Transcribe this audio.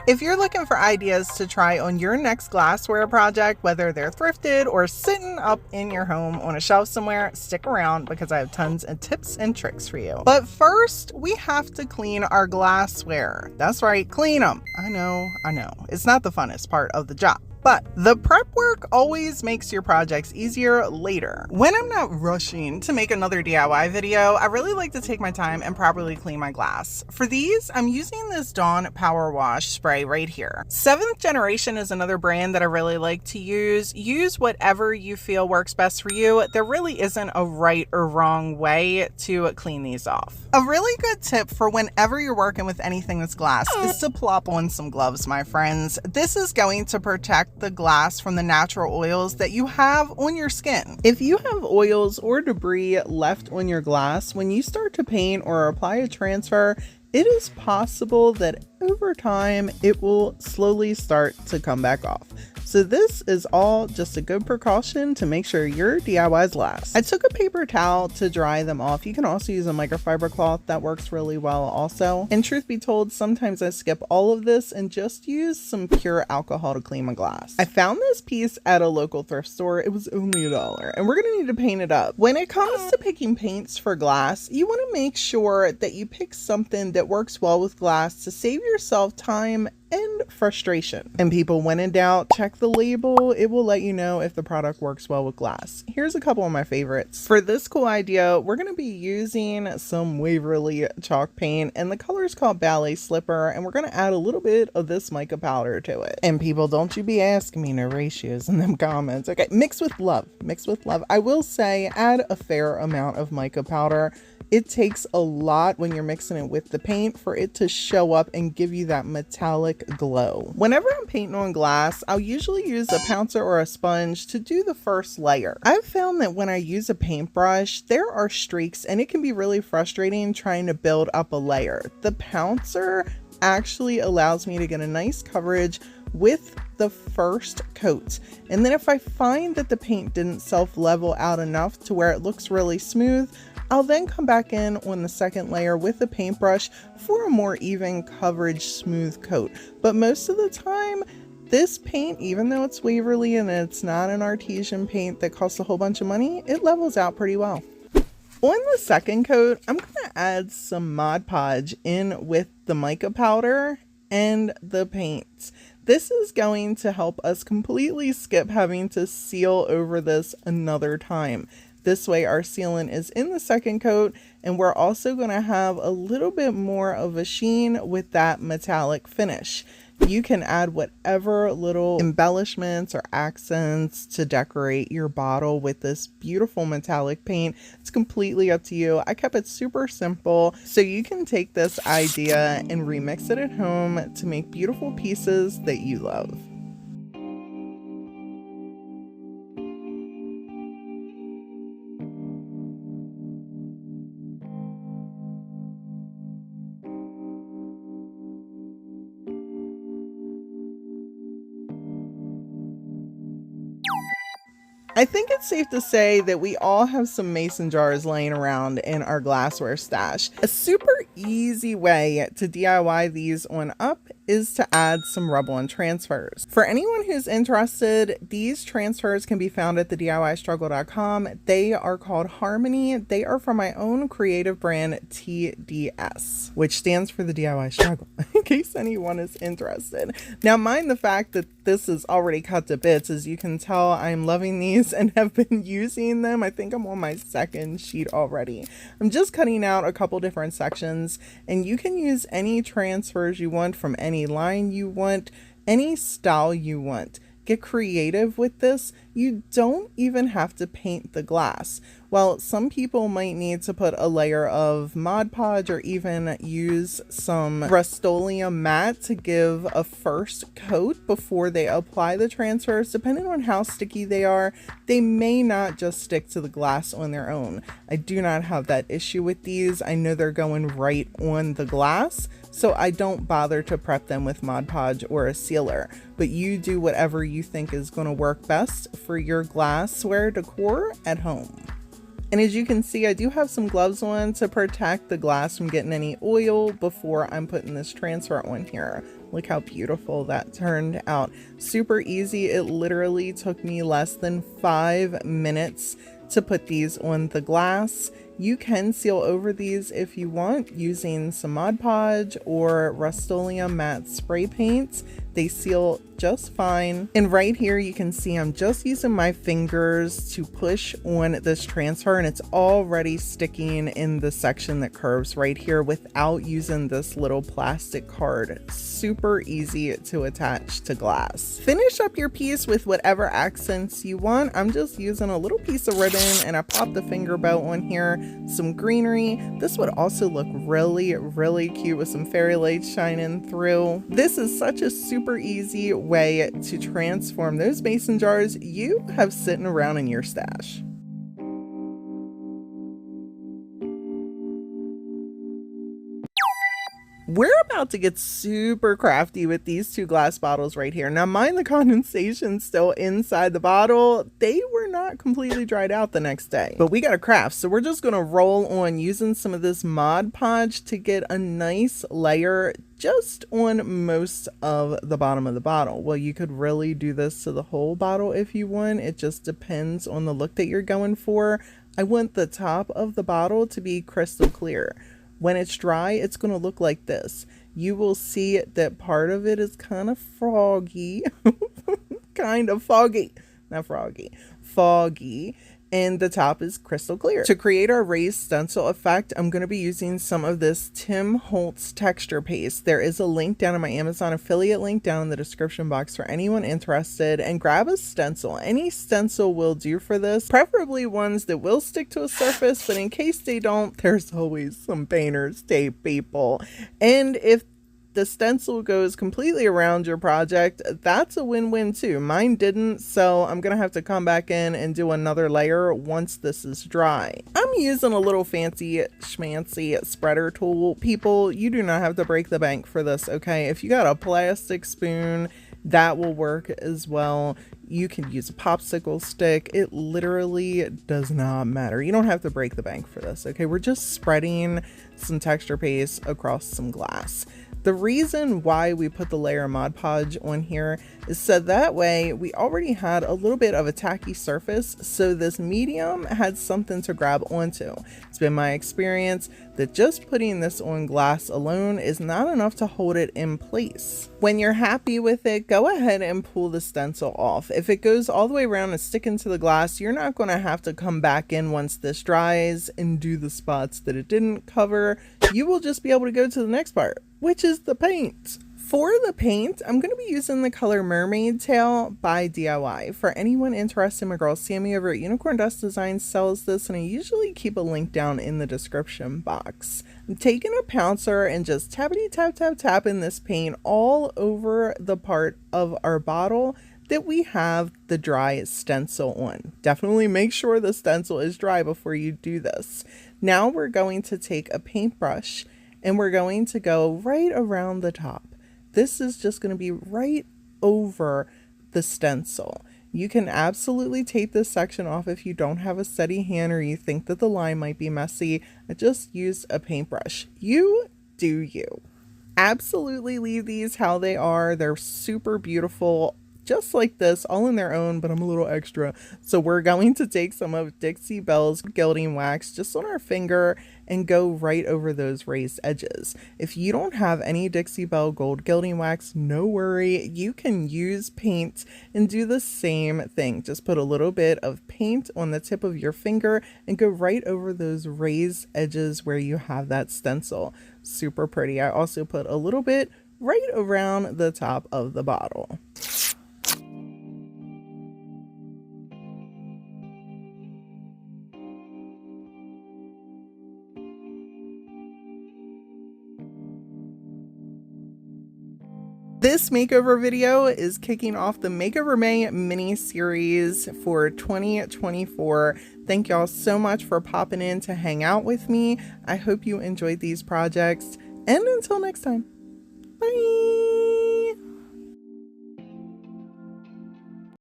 If you're looking for ideas to try on your next glassware project, whether they're thrifted or sitting up in your home on a shelf somewhere, stick around because I have tons of tips and tricks for you. But first, we have to clean our glassware. That's right, clean them. I know. It's not the funnest part of the job, but the prep work always makes your projects easier later. When I'm not rushing to make another DIY video, I really like to take my time and properly clean my glass. For these, I'm using this Dawn Power Wash spray right here. 7th Generation is another brand that I really like to use. Use whatever you feel works best for you. There really isn't a right or wrong way to clean these off. A really good tip for whenever you're working with anything that's glass is to plop on some gloves, my friends. This is going to protect the glass from the natural oils that you have on your skin. If you have oils or debris left on your glass, when you start to paint or apply a transfer, it is possible that over time it will slowly start to come back off. So this is all just a good precaution to make sure your DIYs last. I took a paper towel to dry them off. You can also use a microfiber cloth. That works really well also. And truth be told, sometimes I skip all of this and just use some pure alcohol to clean my glass. I found this piece at a local thrift store. It was only $1 and we're gonna need to paint it up. When it comes to picking paints for glass, you wanna make sure that you pick something that works well with glass to save yourself time and frustration. And people, when in doubt, check the label. It will let you know if the product works well with glass. Here's a couple of my favorites. For this cool idea, we're going to be using some Waverly chalk paint, and the color is called Ballet Slipper, and we're going to add a little bit of this mica powder to it. And people, don't you be asking me no ratios in them comments. Okay, mix with love. Mix with love. I will say add a fair amount of mica powder. It takes a lot when you're mixing it with the paint for it to show up and give you that metallic glow. Whenever I'm painting on glass, I'll usually use a pouncer or a sponge to do the first layer. I've found that when I use a paintbrush, there are streaks and it can be really frustrating trying to build up a layer. The pouncer actually allows me to get a nice coverage with the first coat. And then if I find that the paint didn't self-level out enough to where it looks really smooth, I'll then come back in on the second layer with a paintbrush for a more even coverage, smooth coat. But most of the time, this paint, even though it's Waverly and it's not an artesian paint that costs a whole bunch of money, it levels out pretty well. On the second coat, I'm going to add some Mod Podge in with the mica powder and the paints. This is going to help us completely skip having to seal over this another time. This way our sealant is in the second coat, and we're also going to have a little bit more of a sheen with that metallic finish. You can add whatever little embellishments or accents to decorate your bottle with this beautiful metallic paint. It's completely up to you. I kept it super simple so you can take this idea and remix it at home to make beautiful pieces that you love. I think it's safe to say that we all have some mason jars laying around in our glassware stash. A super easy way to DIY these on up is to add some rub-on transfers. For anyone who's interested, these transfers can be found at thediystruggle.com. They are called Harmony. They are from my own creative brand, TDS, which stands for the DIY Struggle, in case anyone is interested. Now, mind the fact that this is already cut to bits. As you can tell, I'm loving these and have been using them. I think I'm on my second sheet already. I'm just cutting out a couple different sections, and you can use any transfers you want from any line you want, any style you want. Get creative with this. You don't even have to paint the glass. While some people might need to put a layer of Mod Podge or even use some Rust-Oleum matte to give a first coat before they apply the transfers, depending on how sticky they are, they may not just stick to the glass on their own. I do not have that issue with these. I know they're going right on the glass, so I don't bother to prep them with Mod Podge or a sealer. But you do whatever you think is going to work best for your glassware decor at home. And as you can see, I do have some gloves on to protect the glass from getting any oil before I'm putting this transfer on here. Look how beautiful that turned out. Super easy. It literally took me less than 5 minutes to put these on the glass. You can seal over these if you want using some Mod Podge or Rust-Oleum matte spray paints. They seal just fine. And right here you can see I'm just using my fingers to push on this transfer, and it's already sticking in the section that curves right here without using this little plastic card. Super easy to attach to glass. Finish up your piece with whatever accents you want. I'm just using a little piece of ribbon, and I popped the finger bow on here, some greenery. This would also look really cute with some fairy lights shining through. This is such a super easy way to transform those mason jars you have sitting around in your stash. We're about to get super crafty with these two glass bottles right here. Now mind the condensation still inside the bottle. They were not completely dried out the next day, but we got a craft. So we're just going to roll on using some of this Mod Podge to get a nice layer just on most of the bottom of the bottle. Well, you could really do this to the whole bottle if you want. It just depends on the look that you're going for. I want the top of the bottle to be crystal clear. When it's dry, it's going to look like this. You will see that part of it is kind of froggy, kind of foggy, not froggy, foggy, and the top is crystal clear. To create our raised stencil effect, I'm going to be using some of this Tim Holtz texture paste. There is a link down in my Amazon affiliate link down in the description box for anyone interested, and grab a stencil. Any stencil will do for this, preferably ones that will stick to a surface, but in case they don't, there's always some painter's tape, people. And if the stencil goes completely around your project, that's a win-win too. Mine didn't, so I'm gonna have to come back in and do another layer once this is dry. I'm using a little fancy schmancy spreader tool. People, you do not have to break the bank for this, okay? If you got a plastic spoon, that will work as well. You can use a popsicle stick. It literally does not matter. You don't have to break the bank for this, okay? We're just spreading some texture paste across some glass. The reason why we put the layer of Mod Podge on here is so that way we already had a little bit of a tacky surface, so this medium had something to grab onto. It's been my experience that just putting this on glass alone is not enough to hold it in place. When you're happy with it, go ahead and pull the stencil off. If it goes all the way around and stick into the glass, you're not going to have to come back in once this dries and do the spots that it didn't cover. You will just be able to go to the next part, which is the paint. For the paint, I'm going to be using the color Mermaid Tail by DIY. For anyone interested, my girl Sammy over at Unicorn Dust Design sells this, and I usually keep a link down in the description box. I'm taking a pouncer and just tapping this paint all over the part of our bottle that we have the dry stencil on. Definitely make sure the stencil is dry before you do this. Now we're going to take a paintbrush and we're going to go right around the top. This is just going to be right over the stencil. You can absolutely tape this section off if you don't have a steady hand or you think that the line might be messy. I just used a paintbrush. You do you. Absolutely leave these how they are. They're super beautiful, just like this, all in their own, but I'm a little extra. So we're going to take some of Dixie Belle's gilding wax just on our finger and go right over those raised edges. If you don't have any Dixie Belle gold gilding wax, no worry, you can use paint and do the same thing. Just put a little bit of paint on the tip of your finger and go right over those raised edges where you have that stencil. Super pretty. I also put a little bit right around the top of the bottle. This makeover video is kicking off the Makeover May mini series for 2024. Thank y'all so much for popping in to hang out with me. I hope you enjoyed these projects, and until next time, bye.